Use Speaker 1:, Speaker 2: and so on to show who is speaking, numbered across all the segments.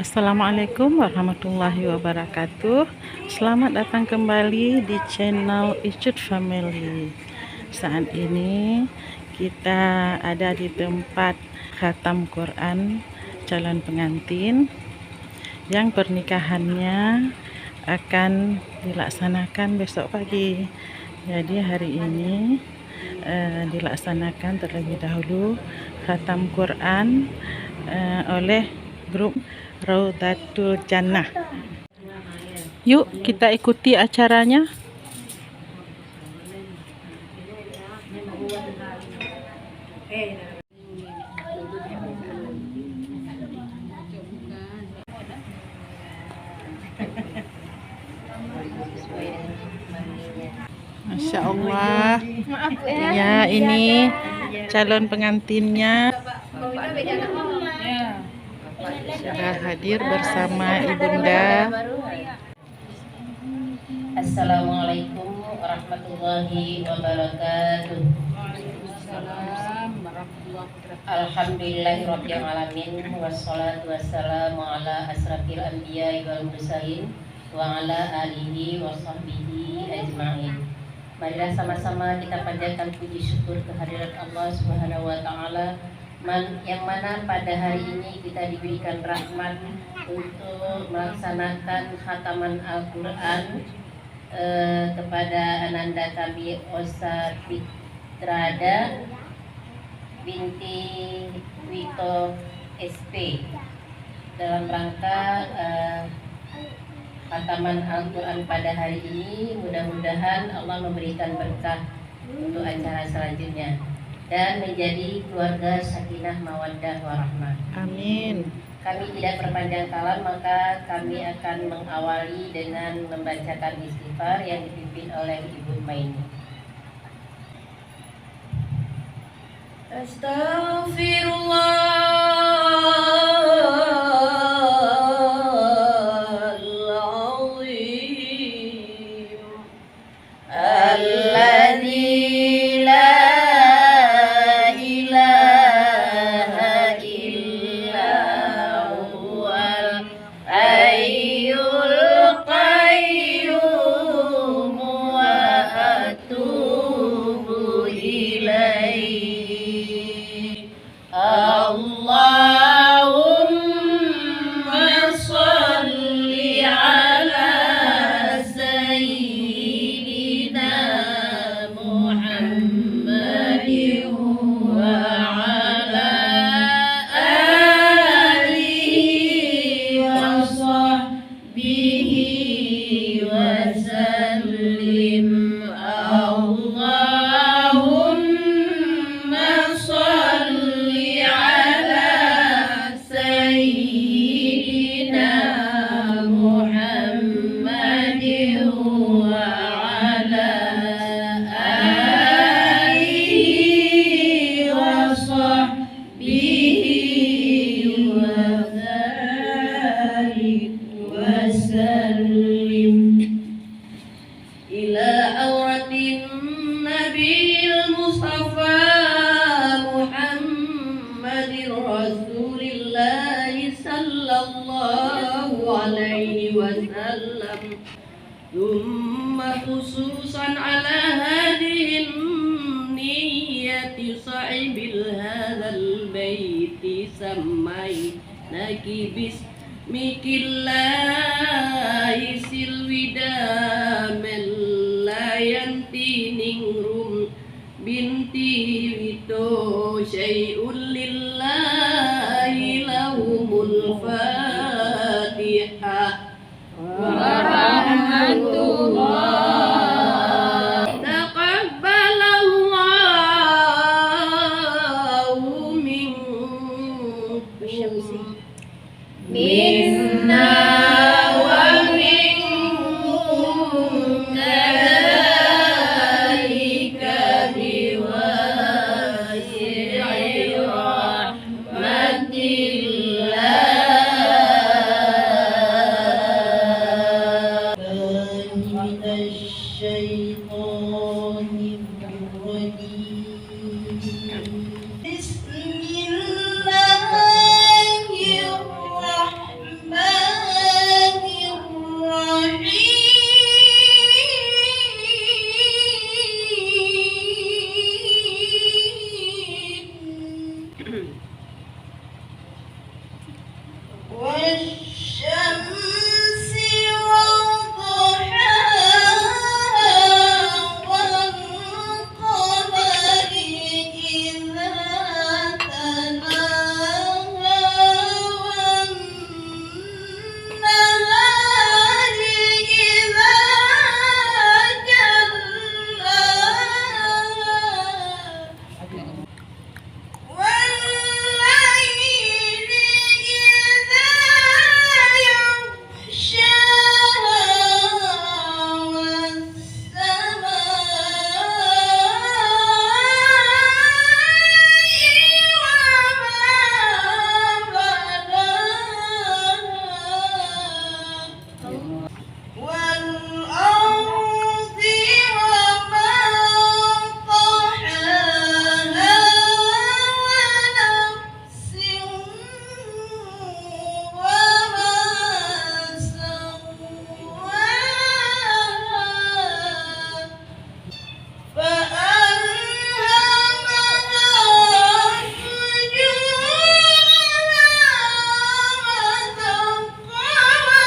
Speaker 1: Assalamualaikum warahmatullahi wabarakatuh. Selamat datang kembali di channel Icut Family. Saat ini kita ada di tempat khatam Quran calon pengantin yang pernikahannya akan dilaksanakan besok pagi. Jadi hari ini dilaksanakan terlebih dahulu khatam Quran oleh grup Raudatul Jannah. Yuk kita ikuti acaranya. Masya Allah. Ya, ini calon pengantinnya sudah hadir bersama ibunda.
Speaker 2: Assalamualaikum warahmatullahi wabarakatuh. Alhamdulillahirabbil alamin wassalatu wassalamu ala asrafil anbiya'i wal mursalin wa ala alihi wa sahbihi ajma'in. Marilah sama-sama kita panjatkan puji syukur kehadirat Allah Subhanahu wa taala yang mana pada hari ini kita diberikan rahmat untuk melaksanakan khataman Al-Quran kepada ananda kami Osa Fitrada binti Wito SP dalam rangka khataman Al-Quran pada hari ini. Mudah-mudahan Allah memberikan berkah untuk acara selanjutnya dan menjadi keluarga sakinah mawaddah warahmah.
Speaker 1: Amin.
Speaker 2: Kami tidak berpanjang kalam, maka kami akan mengawali dengan membacakan istighfar yang dipimpin oleh Ibu Maini. Astaghfirullahaladzim alladzi ثم خصوصا على هذه النية صاحب هذا البيت سميناك باسمك الله سلودا من لا ينتي نغرم بنتي ويتو شيء لله لهم الفاتحة warahmatullah. Taqabbalallahu minkum minna wa minkum.
Speaker 3: والأرض وما طحاها ونفس وما سواها فألهمها فجورها وتقواها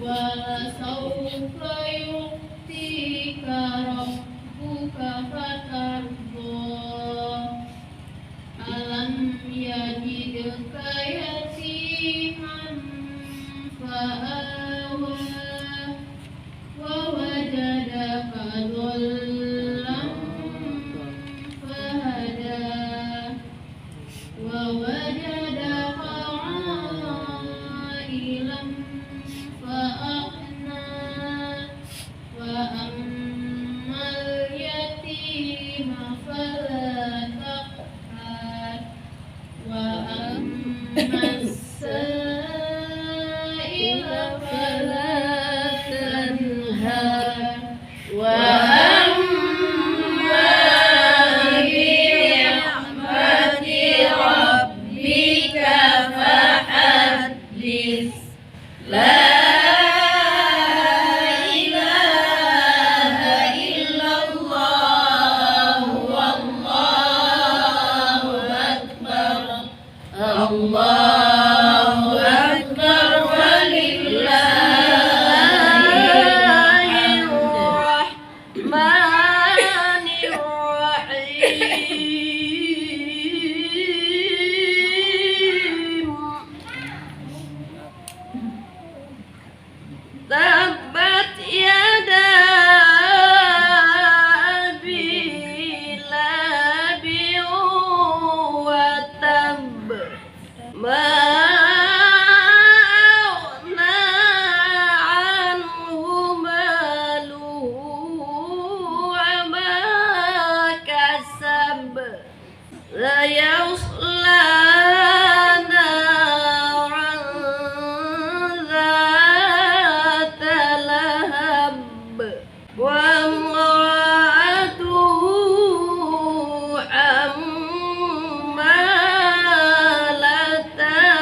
Speaker 3: ولسوف يعطيك ربك فترضى ألم يجدك يتيما فآوى ووجدك ضلا فهدى ووجدك عائلا فأغنى وأما اليتيم فلا تقهر وأما السائل فلا تنهر وأما بنعمة ربك فحدث لا إله إلا الله والله أكبر الله أكبر ولله الرحمن الرحيم تبت يدا أبي لهب وتب ما أغنى عنه ماله وما كسب سيصلى نارا ذات لهب وامرأته حمالة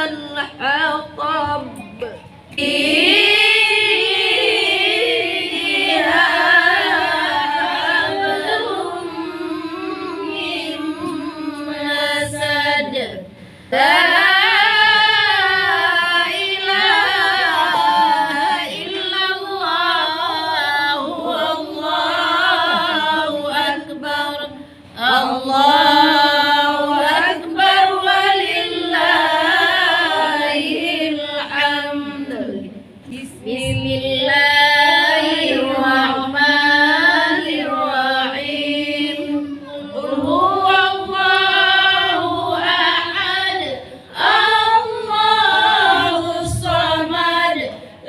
Speaker 3: الحطب في جيدها حبل من مسد لا إله إلا الله والله أكبر الله أكبر ولله الحمد بسم الله الرحمن الرحيم قل هو الله أحد الله الصمد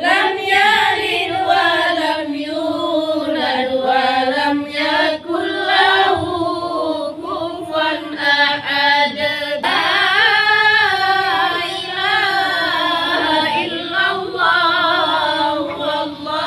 Speaker 3: لم يلد ولم يولد ولم يكن له كفوا أحد لا إله إلا الله والله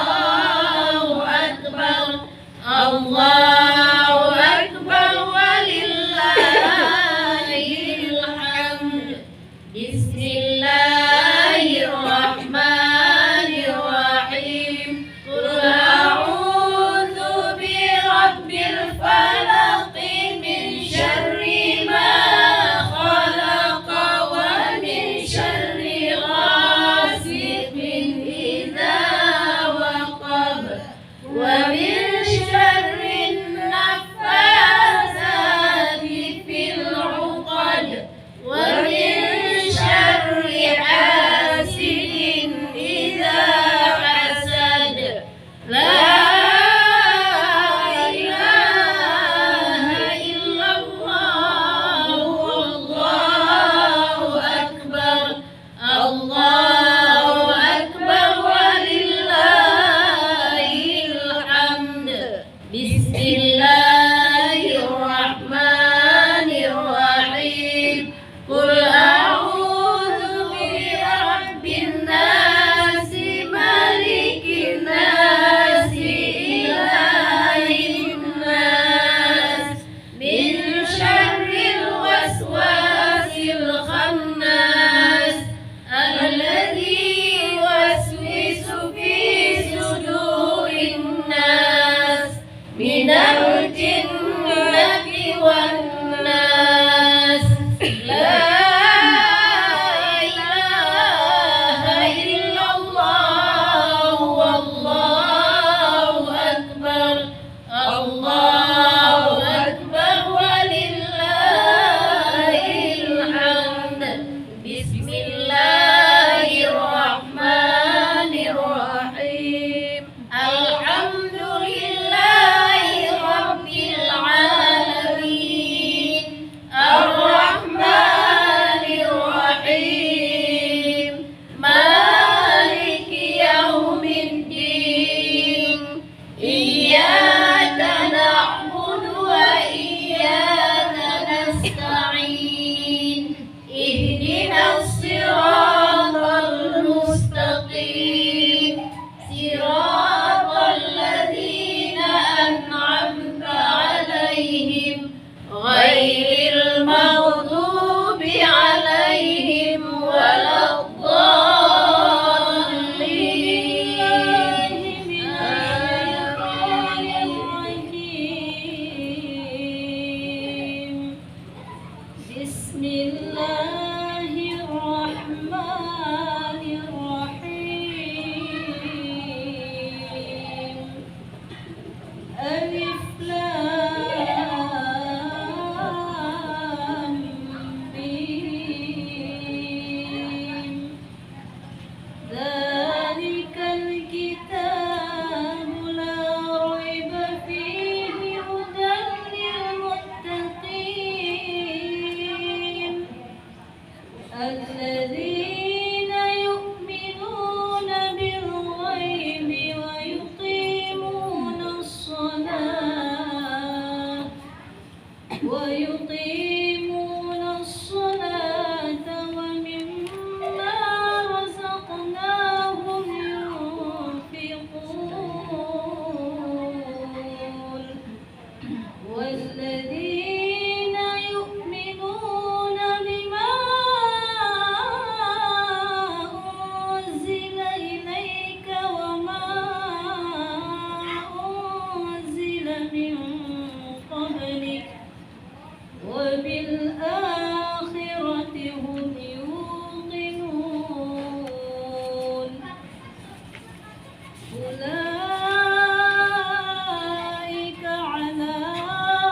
Speaker 3: أولئك على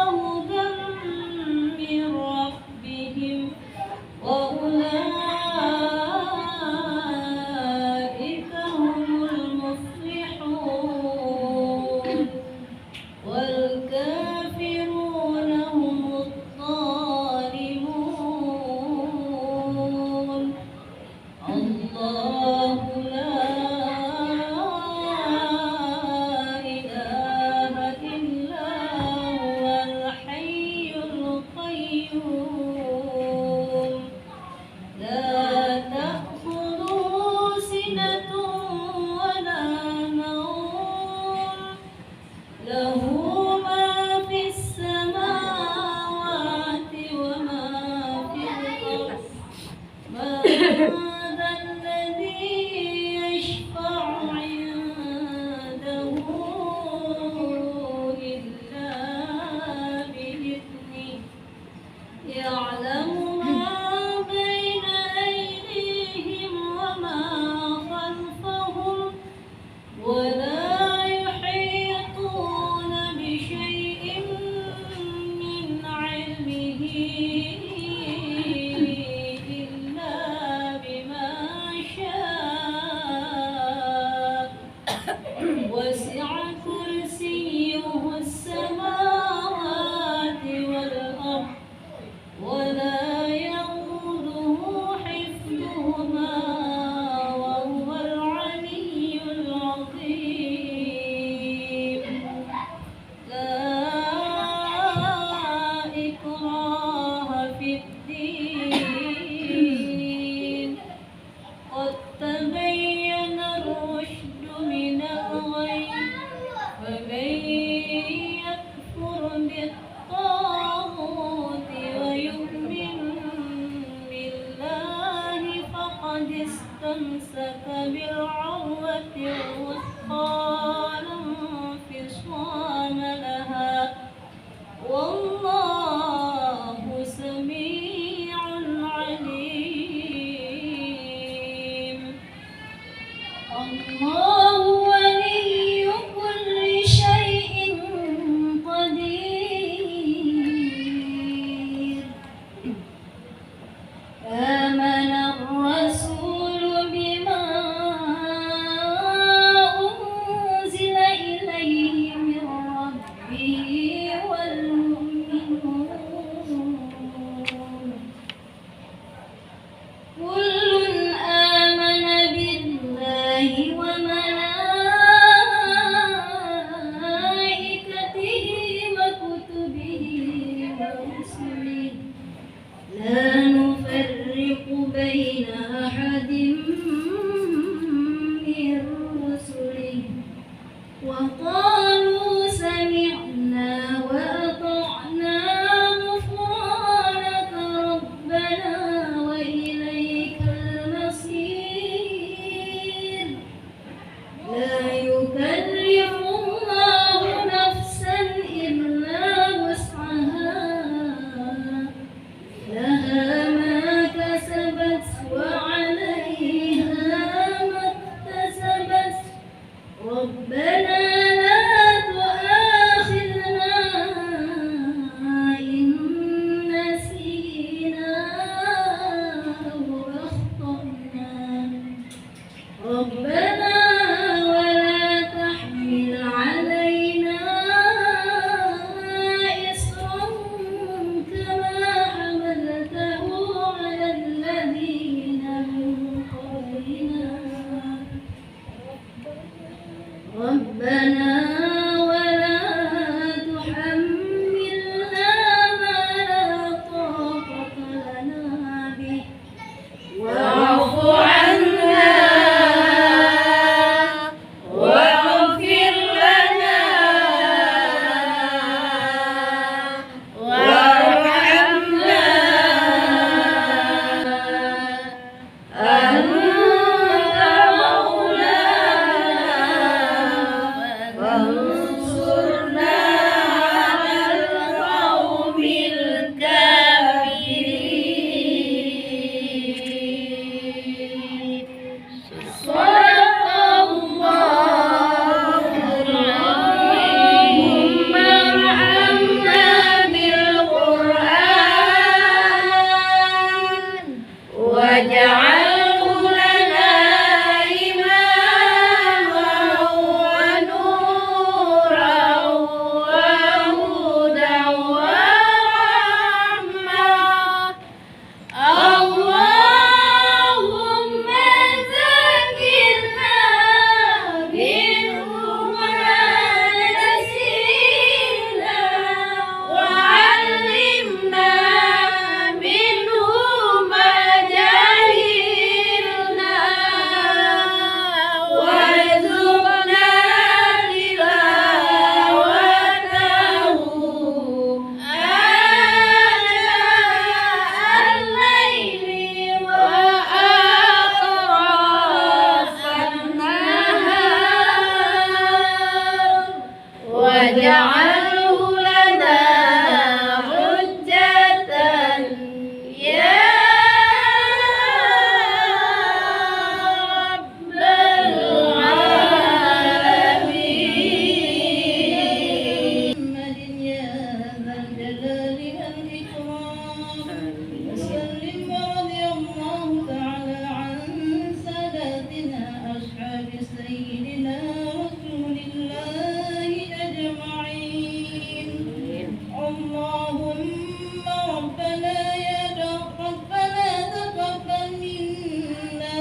Speaker 3: هدى من ربهم وأولئك هم المفلحون والكافرون هم الظالمون الله لا إله إلا هو الحي القيوم لا تأخذه سنة ولا نوم له ما في السماوات وما في الأرض ما ذا الذي يشفع عنده إلا بإذنه يعلم ما بين أيديهم وما خلفهم ولا يحيطون بشيء من علمه إلا بما شاء وسع كرسيه السماوات والأرض ولا يؤوده حفظهما وهو العلي العظيم لا إكراه في الدين قد تبين الرشد من الغي فمن يكفر بالطاغوت ويؤمن بالله فقد استمسك بالعروة الوثقى لا انفصام لها والله سميع عليم الله ولي كل شيء قدير آمن الرسول بما أنزل إليه من ربه والمؤمنون كل آمن بالله وملائكته وكتبه ورسله لا نفرق بين أحد من رسله وقالوا سمعنا وأطعنا غفرانك ربنا وإليك المصير لا يكلف الله نفسا إلا وسعها لها ما كسبت وعليها ما اكتسبت ربنا لا تؤاخذنا إن نسينا أو أخطأنا ربنا ولا تحمل علينا إصرا كما حملته على الذين من قبلنا ربنا ولا تحملنا ما لا طاقة لنا به واعف عنا واغفر لنا وارحمنا أنت مولانا واجعله لنا حجة يا رب العالمين. محمد يا ذا الجلال والإكرام وسلم ورضي الله تعالى عن ساداتنا أصحاب سيدنا رسول الله أجمعين. اللهم ربنا ربنا تقبل منا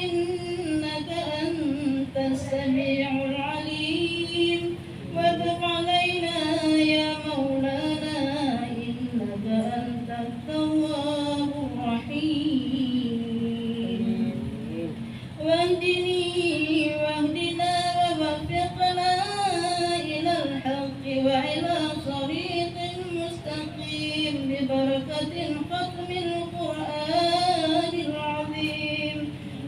Speaker 3: إنك أنت السميع العليم وتب علينا يا مولانا إنك أنت التواب الرحيم. واهدنا ووفقنا إلى الحق وإلى طريق مستقيم ببركة ختم القرآن العظيم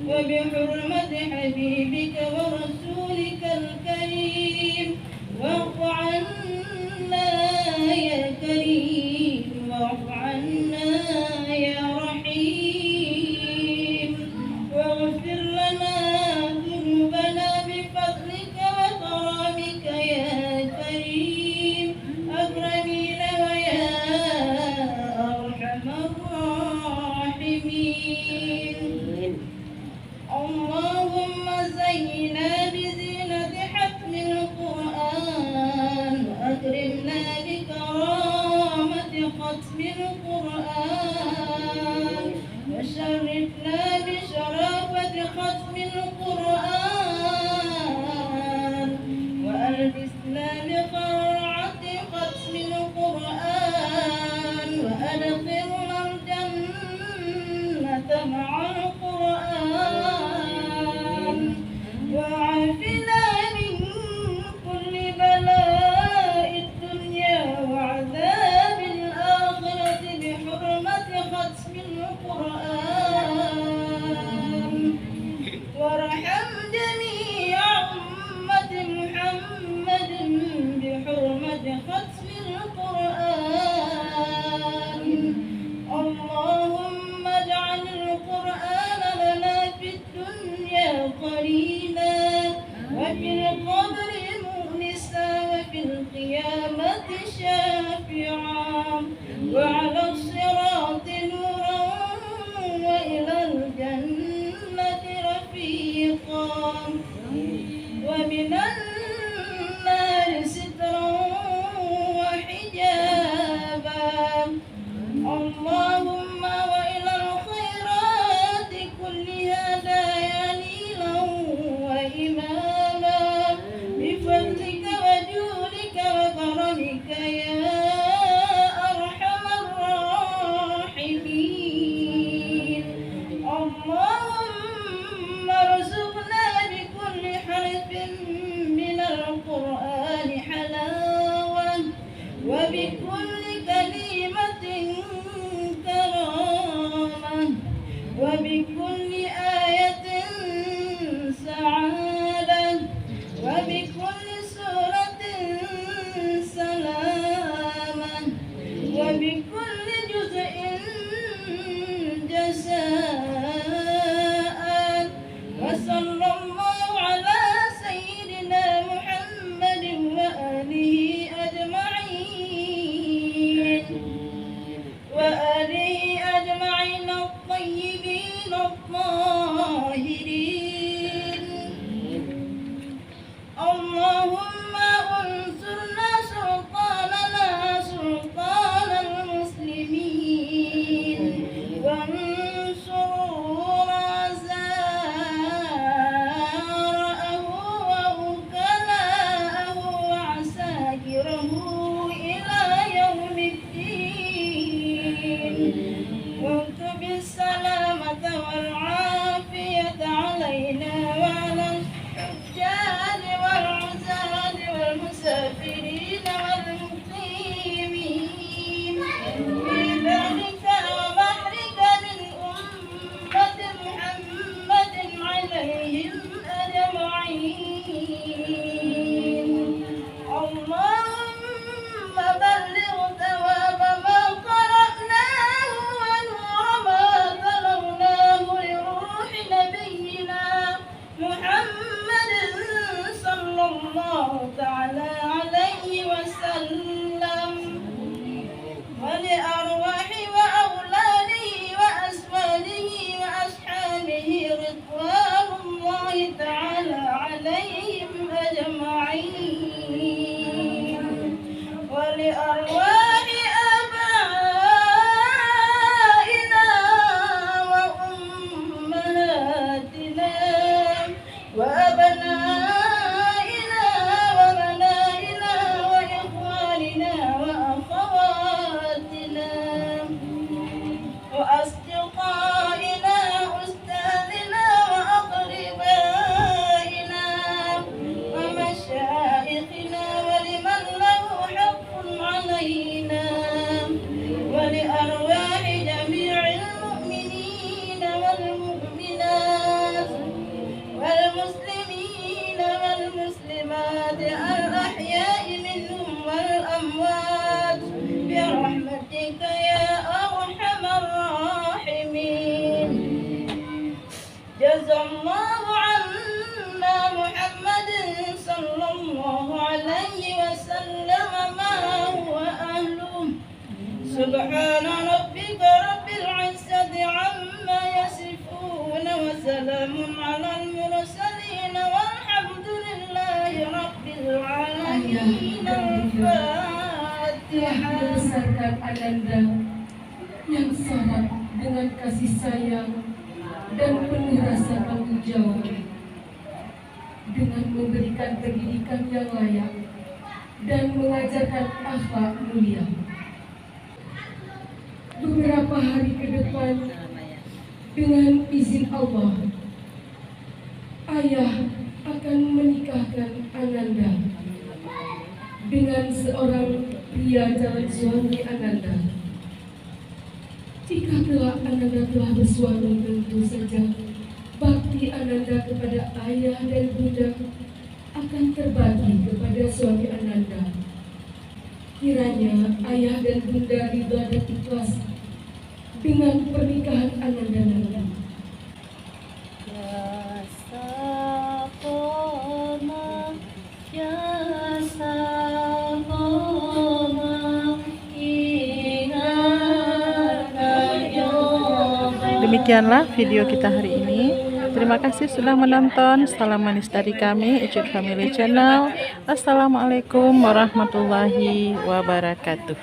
Speaker 3: وبحرمة حبيبك ورسولك الكريم. واعف عنا يا كريم واعف عنا يا رحيم واغفر لنا ذنوبنا بفضلك وكرمك يا كريم أكرمين ويا أرحم الراحمين. اللهم زينا بزينة ختم القرآن وأكرمنا بكرامة ختم القرآن وشرفنا بشرافة ختم القرآن وألبسنا بقرعة ختم القرآن وأدخلنا الجنة مع القرآن وعافنا من كل بلاء الدنيا وعذاب الآخرة بحرمة ختم القرآن. وارحم جميع أمة محمد بحرمة ختم القرآن. اللهم اجعل القرآن لنا في الدنيا قرينا وفي القبر مؤنسا وفي القيامة شافعا وعلى الصراط نورا وإلى الجنة رفيقا ومن النار سترا وحجابا. اللهم وإلى الخيرات كلها داعيا وإماما بفضلك وجودك وكرمك يا أرحم الراحمين. اللهم ارزقنا بكل حرف من والمسلمات الأحياء منهم والأموات برحمتك يا أرحم الراحمين. جزا الله عنا محمد صلى الله عليه وسلم ما هو أهله. سبحان ربك رب العزة عما يصفون وسلام على المرسلين والحمد لله رب العالمين.
Speaker 4: Telah membesarkan Ananda yang syarat dengan kasih sayang dan penuh rasa tanggung jawab, dengan memberikan pendidikan yang layak dan mengajarkan akhlak mulia. Beberapa hari ke depan, dengan izin Allah, ayah akan menikahkan Ananda dengan seorang pria calon suami Ananda. Jika kelak Ananda telah bersuami, tentu saja bakti Ananda kepada ayah dan bunda akan terbagi kepada suami Ananda. Kiranya ayah dan bunda ridha dan ikhlas dengan pernikahan Ananda nanti.
Speaker 3: Ya Saqoma, Ya Saqoma,
Speaker 1: Demikianlah video kita hari ini. Terima kasih sudah menonton. Salam manis dari kami, Icuk Family Channel. Assalamualaikum warahmatullahi wabarakatuh.